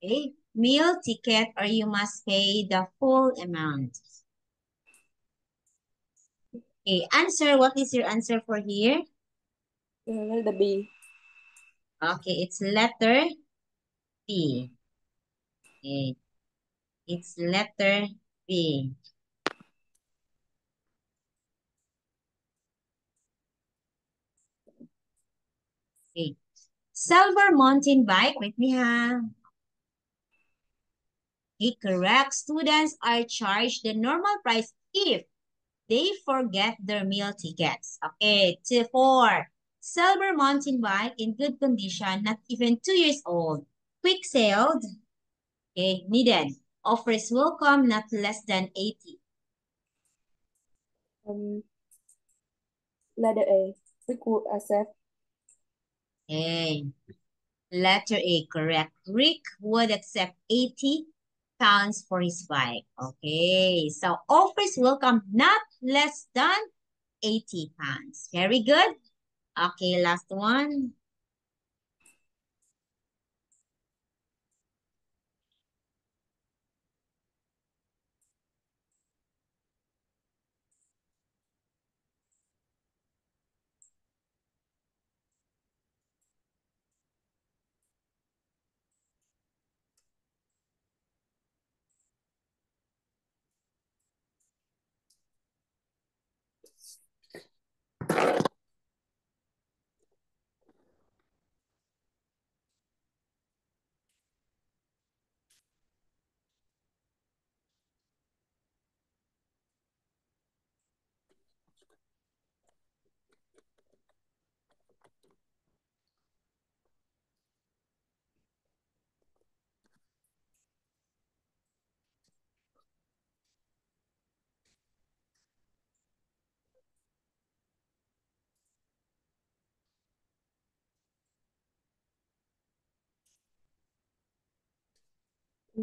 Okay, meal ticket or you must pay the full amount. Okay, answer. What is your answer for here? The B. Okay, it's letter B. Okay, it's letter B. Okay, silver mountain bike. With me, ha. Okay, correct. Students are charged the normal price if they forget their meal tickets. Okay, four. Silver mountain bike in good condition, not even 2 years old. Quick sailed. Okay, needed. Offers will come not less than 80. Um, letter A. Rick would accept. Okay, letter A, correct. Rick would accept 80 pounds for his bike. Okay, so offers will come not less than 80 pounds. Very good. Okay, last one.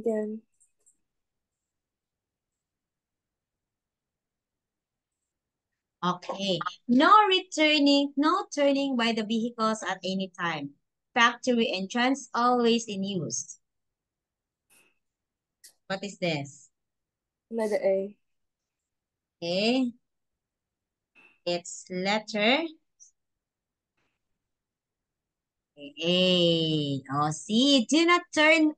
Then Okay. No returning, no turning by the vehicles at any time. Factory entrance always in use. What is this? letter A. Okay. It's letter A. Oh, see, do not turn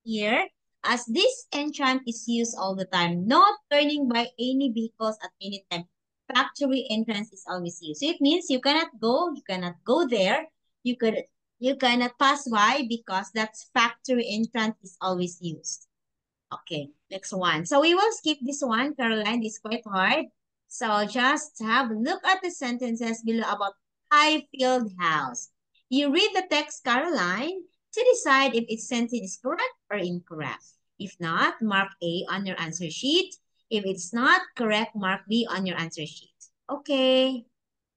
here as this entrance is used all the time. No turning by any vehicles at any time. Factory entrance is always used. So it means you cannot go there. You could you cannot pass by because that's factory entrance is always used. Okay, next one. So we will skip this one, Caroline. This is quite hard. So just have a look at the sentences below about Highfield House. You read the text, Caroline, to decide if its sentence is correct or incorrect. If not, mark A on your answer sheet. If it's not correct, mark B on your answer sheet. Okay.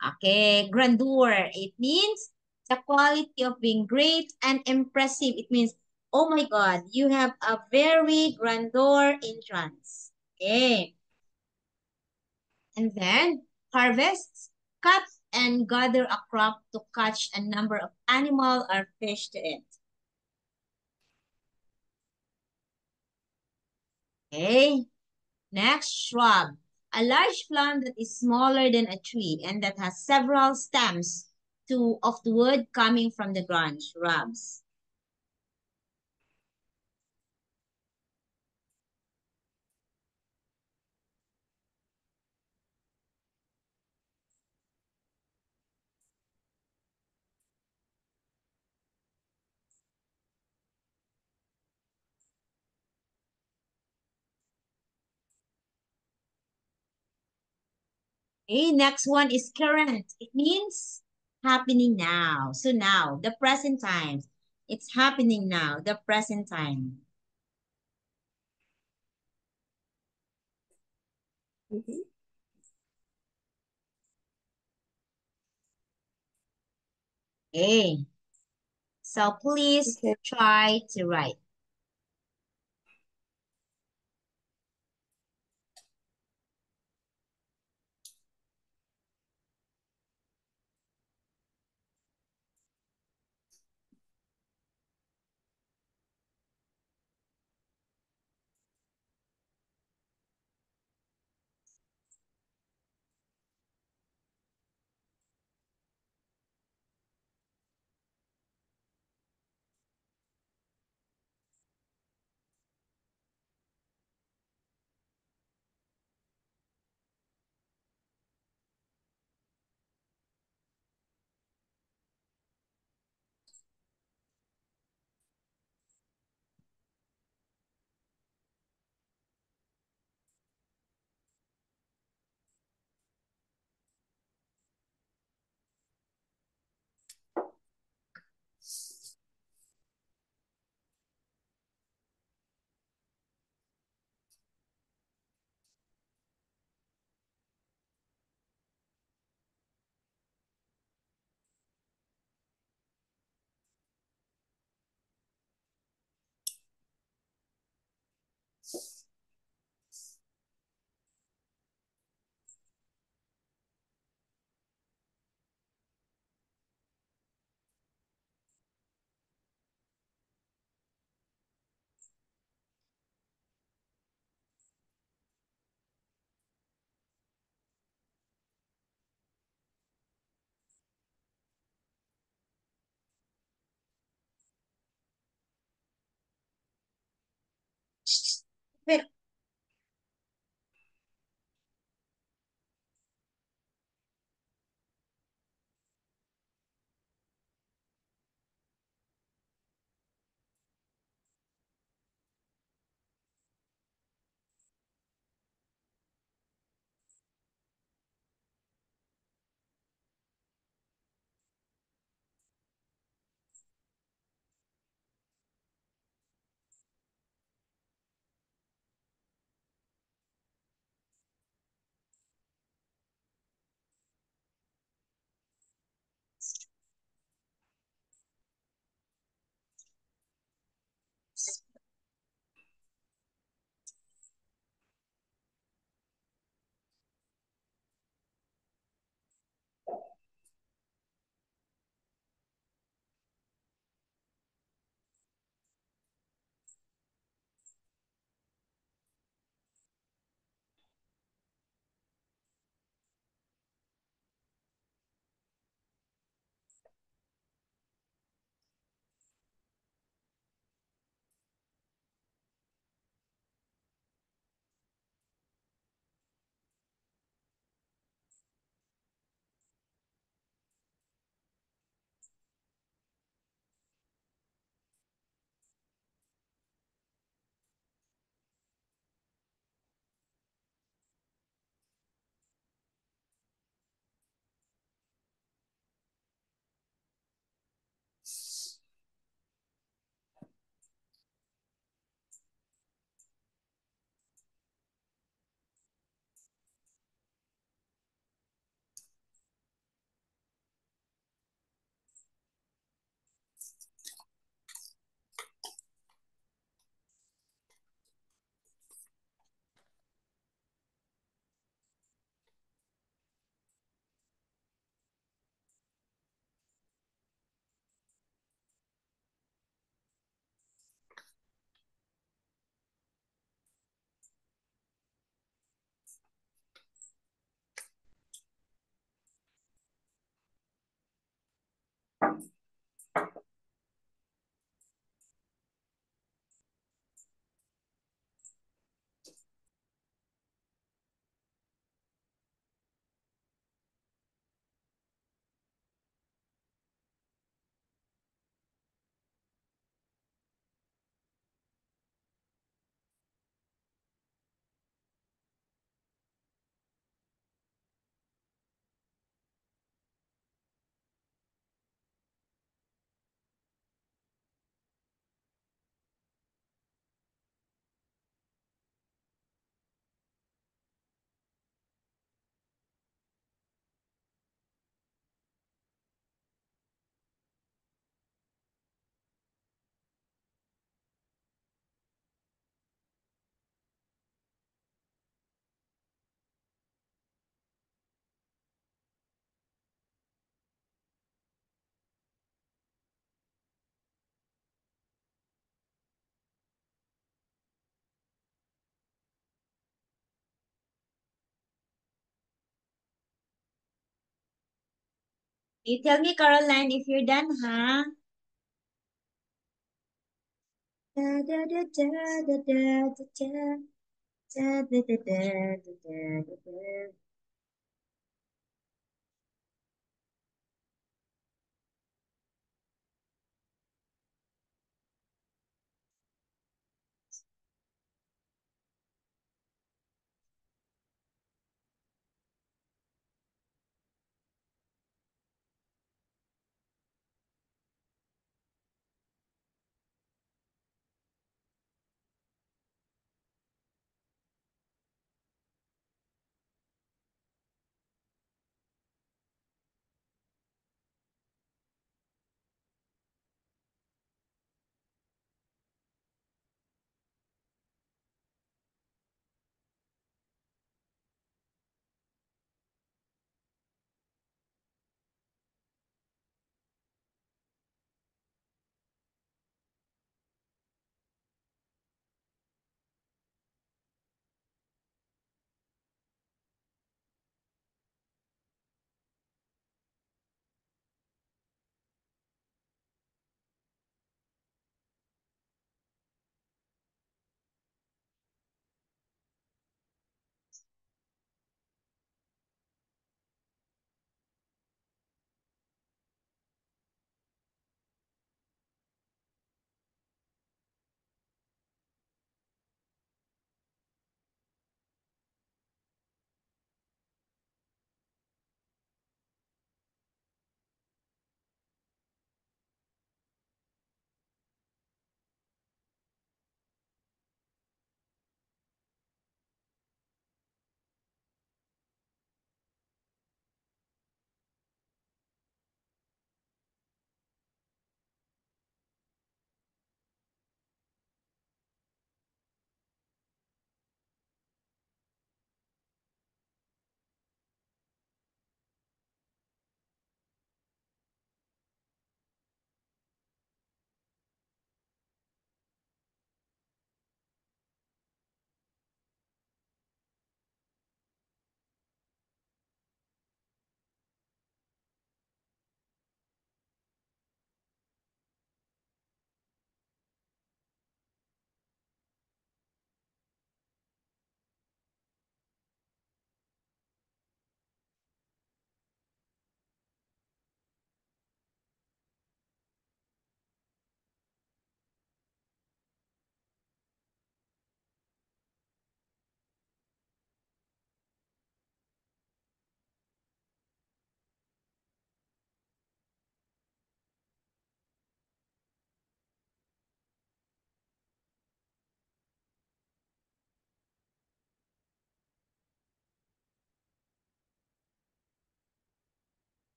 Okay. Grandeur. It means the quality of being great and impressive. It means, oh my God, you have a very grandeur entrance. Okay. And then harvests, cut and gather a crop to catch a number of animal or fish to eat. Okay. Next, shrub. A large plant that is smaller than a tree and that has several stems of the wood coming from the ground. Shrubs. Okay, next one is current. It means happening now. So now, the present time. It's happening now, the present time. Mm-hmm. Okay, so please Okay. try to write. Pero, you tell me, Caroline, if you're done, huh? Da, da, da, da, da, da, da, da, da, da, da, da, da, da, da.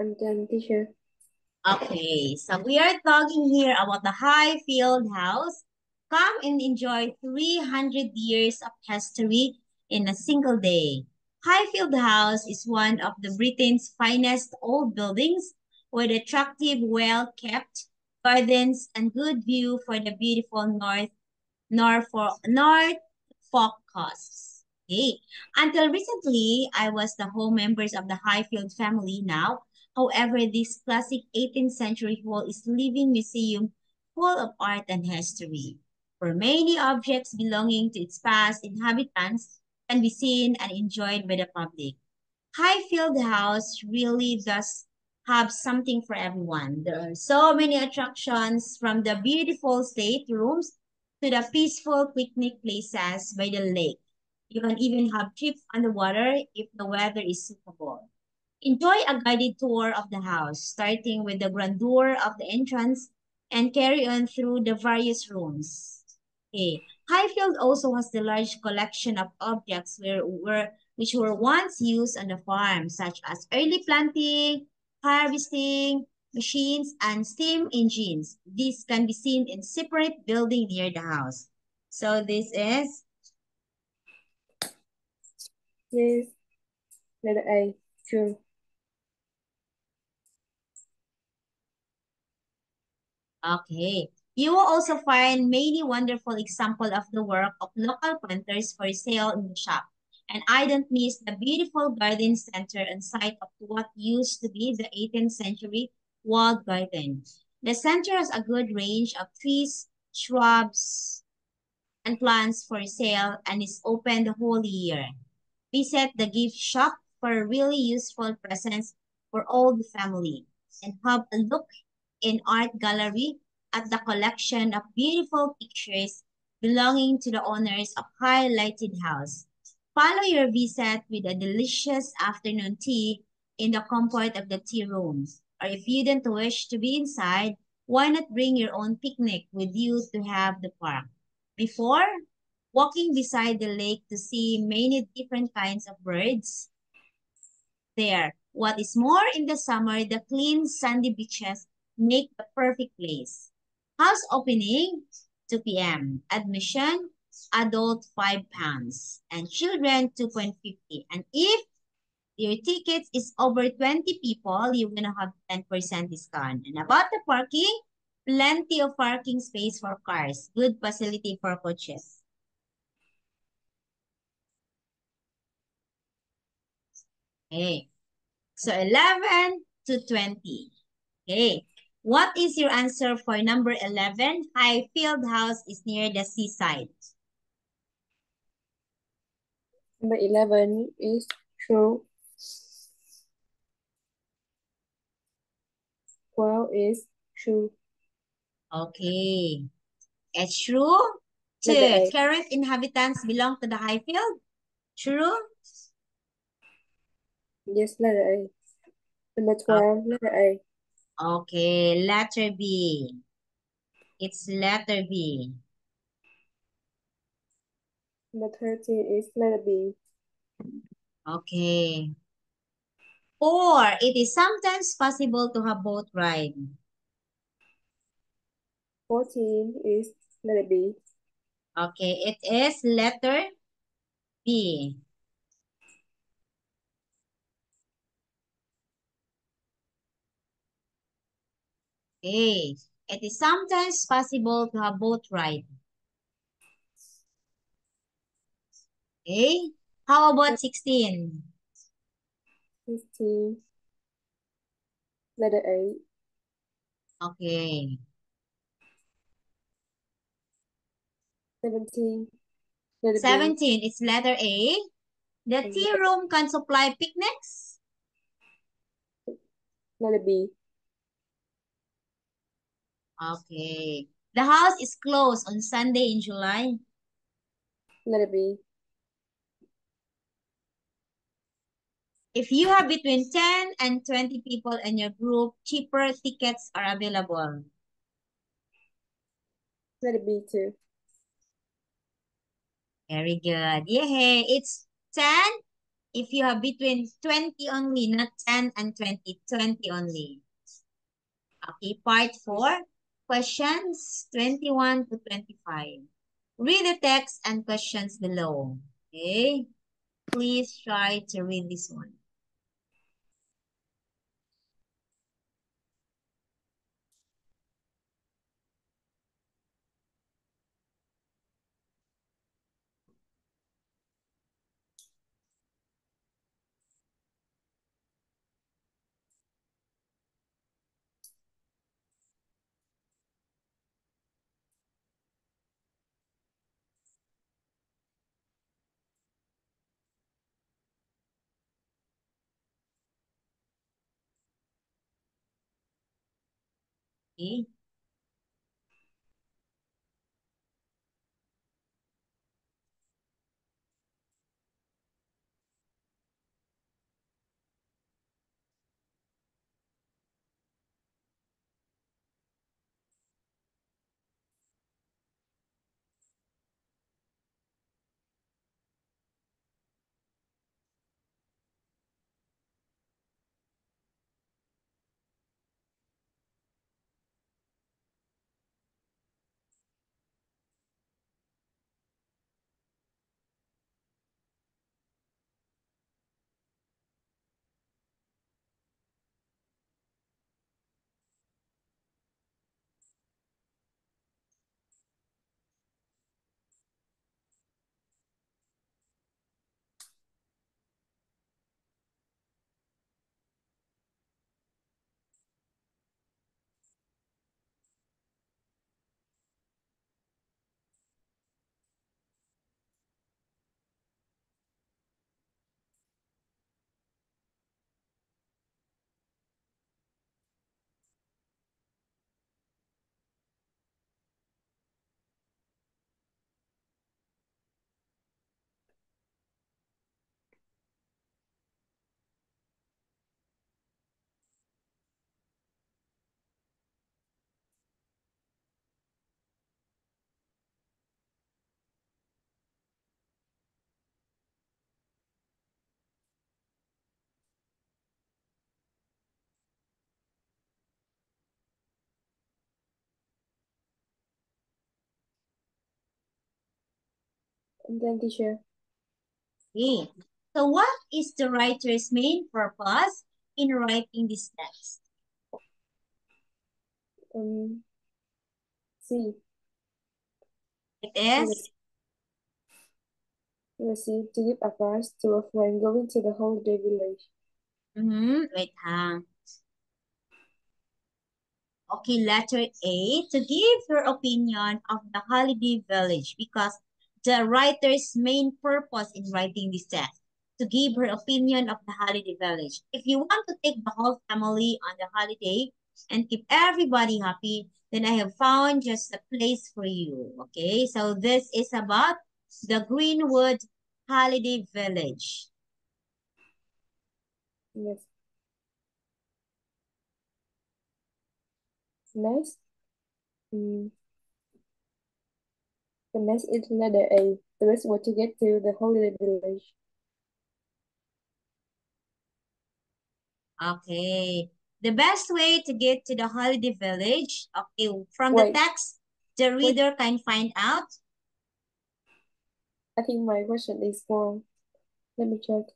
I'm done, teacher. Okay, so we are talking here about the Highfield House. Come and enjoy 300 years of history in a single day. Highfield House is one of the Britain's finest old buildings with attractive, well-kept gardens and good view for the beautiful Norfolk Coast. Okay. Until recently, I was the home members of the Highfield family now. However, this classic 18th century hall is living museum full of art and history. For many objects belonging to its past inhabitants can be seen and enjoyed by the public. Highfield House really does have something for everyone. There are so many attractions from the beautiful staterooms to the peaceful picnic places by the lake. You can even have trips on the water if the weather is suitable. Enjoy a guided tour of the house, starting with the grandeur of the entrance and carry on through the various rooms. Okay. Highfield also has the large collection of objects which were once used on the farm, such as early planting, harvesting, machines, and steam engines. These can be seen in separate building near the house. So this is, Yes, letter A, true. okay. You will also find many wonderful examples of the work of local planters for sale in the shop. And I don't miss the beautiful garden center on site of what used to be the 18th century walled garden. The center has a good range of trees, shrubs, and plants for sale and is open the whole year. Visit the gift shop for a really useful presents for all the family and have a look in art gallery at the collection of beautiful pictures belonging to the owners of highlighted house. Follow your visit with a delicious afternoon tea in the comfort of the tea rooms. Or if you don't wish to be inside, why not bring your own picnic with you to have the park? Before, walking beside the lake to see many different kinds of birds there. What is more, in the summer, the clean sandy beaches make the perfect place. House opening, 2 p.m. Admission, adult £5 and children 2.50. And if your tickets is over 20 people, you're gonna have 10% discount. And about the parking, plenty of parking space for cars. Good facility for coaches. Okay. So 11 to 20. Okay. What is your answer for number 11? Highfield House is near the seaside. Number 11 is true. 12 is true. Okay. It's true. Letter 2. A. Current inhabitants belong to the Highfield. True. Yes, letter A. Number 12, letter A. Okay. Letter B. It's letter B. Number 13 is letter B. Okay. 4. It is sometimes possible to have boat ride. 14 is letter B. Okay. It is letter B. Okay. It is sometimes possible to have boat ride. Okay. How about 16? 15, letter A. Okay. 17, letter B. 17 is letter A. The And tea room can supply picnics. letter B. Okay. The house is closed on Sunday in July. Letter B. If you have between 10 and 20 people in your group, cheaper tickets are available. Letter B too. Very good. Yay! It's 10 If you have between 20 only, not 10 and 20, 20 only. Okay, part 4, questions 21 to 25. Read the text and questions below. Okay, please try to read this one. Okay. And then teacher. Okay. So what is the writer's main purpose in writing this text? Um, C. It is, Let's see, to give advice to a friend going to the holiday village. wait, okay, letter A, to give her opinion of the holiday village, because the writer's main purpose in writing this text, to give her opinion of the holiday village. If you want to take the whole family on the holiday and keep everybody happy, then I have found just a place for you. Okay, so this is about the Greenwood Holiday Village. Yes. Next, the next is letter A. The best way to get to the holiday village. Okay. The best way to get to the holiday village, okay, from the Wait, text, the wait. reader can find out. I think my question is wrong. Let me check.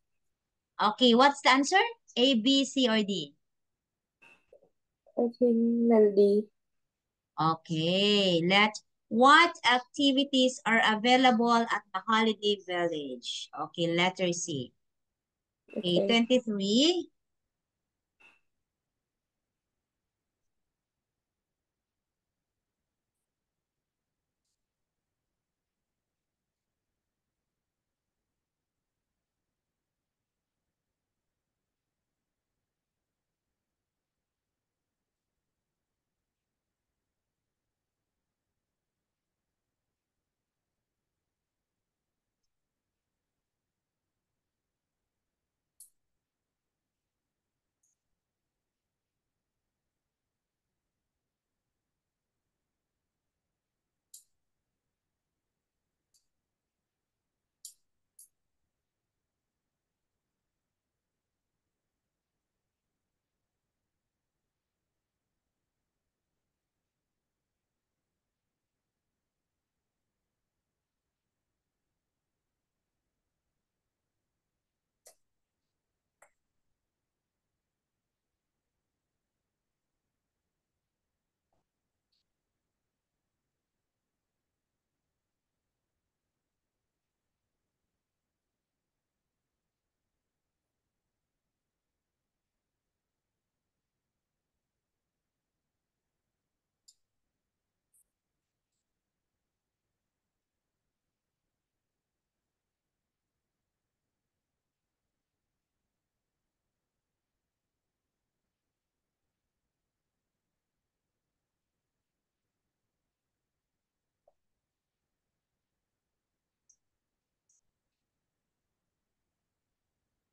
Okay, what's the answer? A, B, C, or D? I think letter D. Okay, what activities are available at the holiday village? Okay, letter C. Okay, Okay. 23.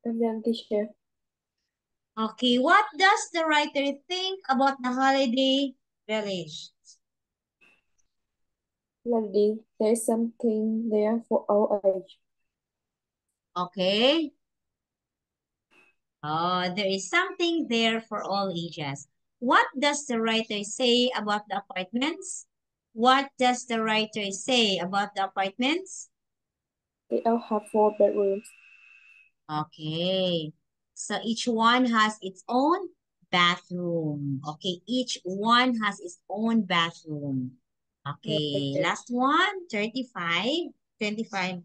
And then teacher, Okay, what does the writer think about the holiday village? Lady, there's something there for our age. Okay. Oh, there is something there for all ages. What does the writer say about the apartments? What does the writer say about the apartments? They all have 4 bedrooms. Okay. So each one has its own bathroom. Okay, each one has its own bathroom. Right Okay, there. last one, 35, 25.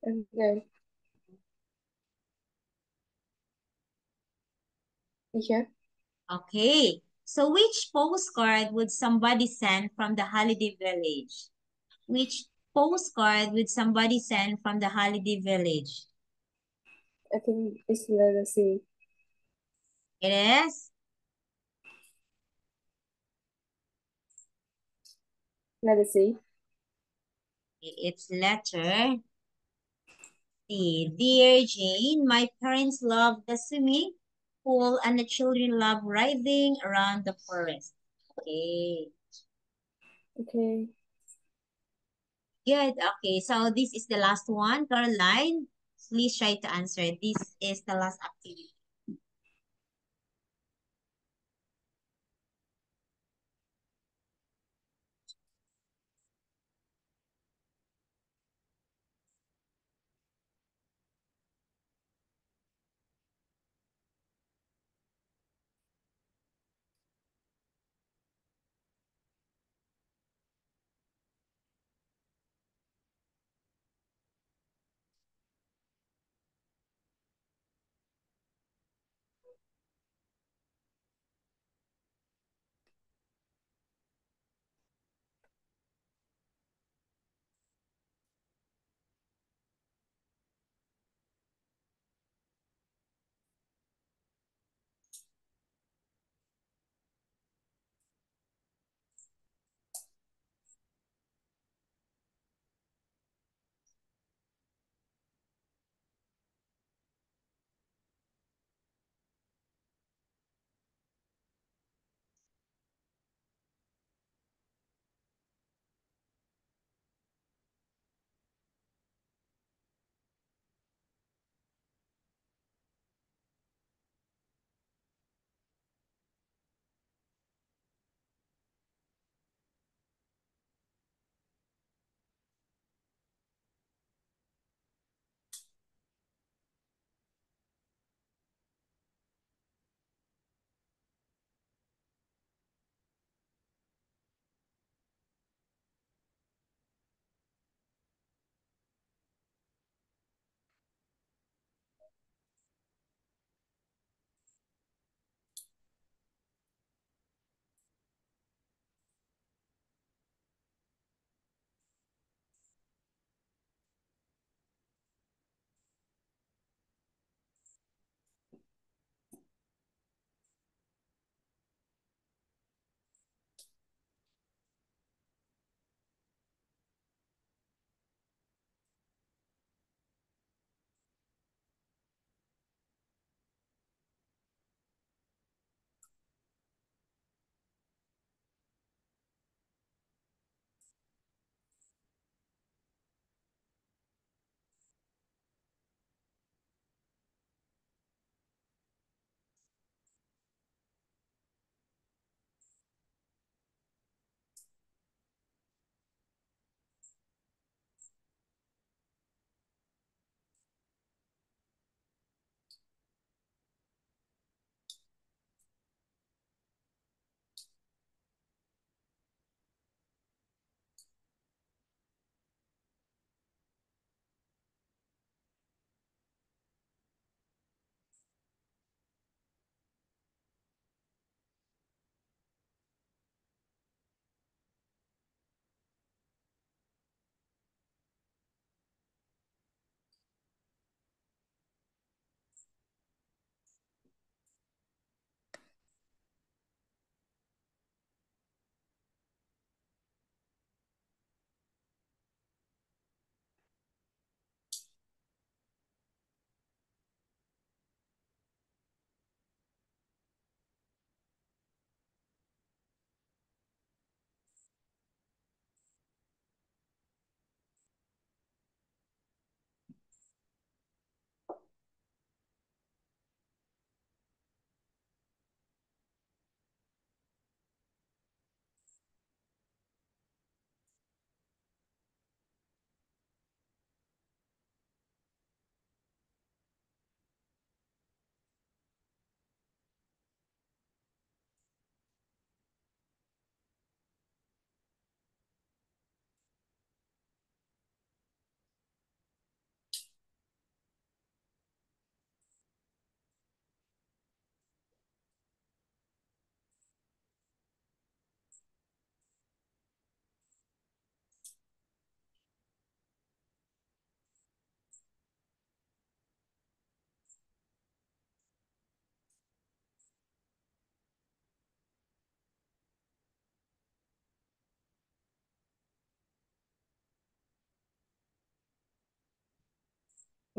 And then teacher, Okay. So which postcard would somebody send from the holiday village? Which postcard would somebody send from the holiday village? I think it's letter C. It is? Letter C. It's letter C. Dear Jane, my parents love the swimming pool and the children love riding around the forest. Okay. Okay. Good. Okay. So this is the last one. Caroline, please try to answer. This is the last activity.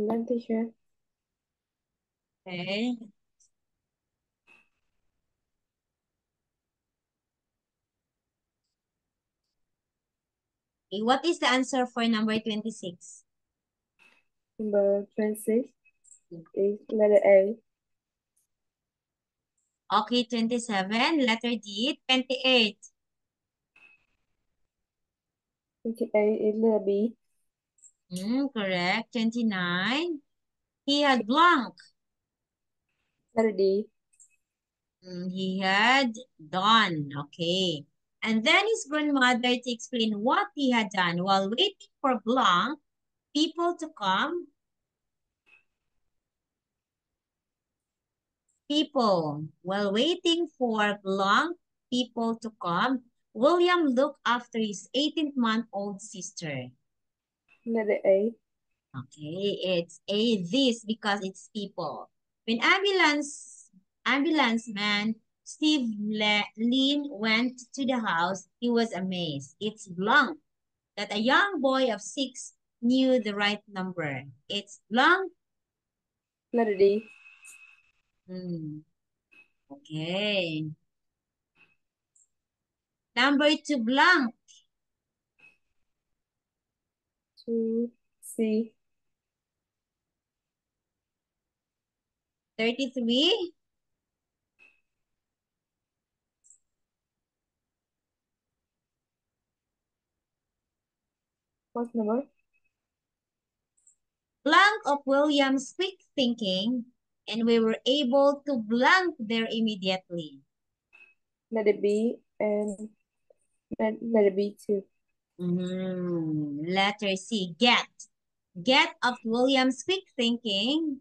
I'm done, teacher. Okay. Okay, what is the answer for number 26? Number 26 is letter A. Okay, 27, letter D. 28. 28 is letter B. Correct. 29. He had blank. Letter D. He had done. Okay. And then his grandmother to explain what he had done while waiting for blank people to come. People. While waiting for blank people to come, William looked after his 18-month-old sister. Letter A. Okay, it's a this because it's people. When ambulance man Steve Lean went to the house, he was amazed. It's blank that a young boy of 6 knew the right number. It's blank. Letter D. Okay. Number 2 blank. 2 C. 33. What's number? Blank of William's quick thinking, and we were able to blank there immediately. Letter B and letter B too. Letter C, get. Get of William's quick thinking.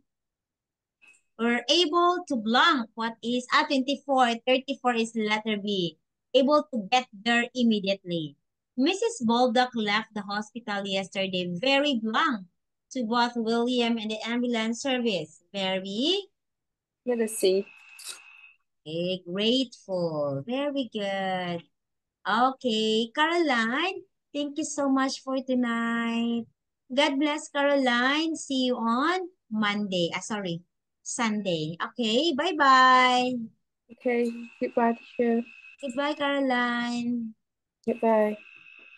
We're able to blank what is 24. 34 is letter B. Able to get there immediately. Mrs. Baldock left the hospital yesterday very blank to both William and the ambulance service. Very Letter C. grateful. Very good. Okay, Caroline, thank you so much for tonight. God bless, Caroline. See you on Monday. Sorry, Sunday. Okay, bye-bye. Okay. Goodbye, teacher. Goodbye, Caroline. Goodbye.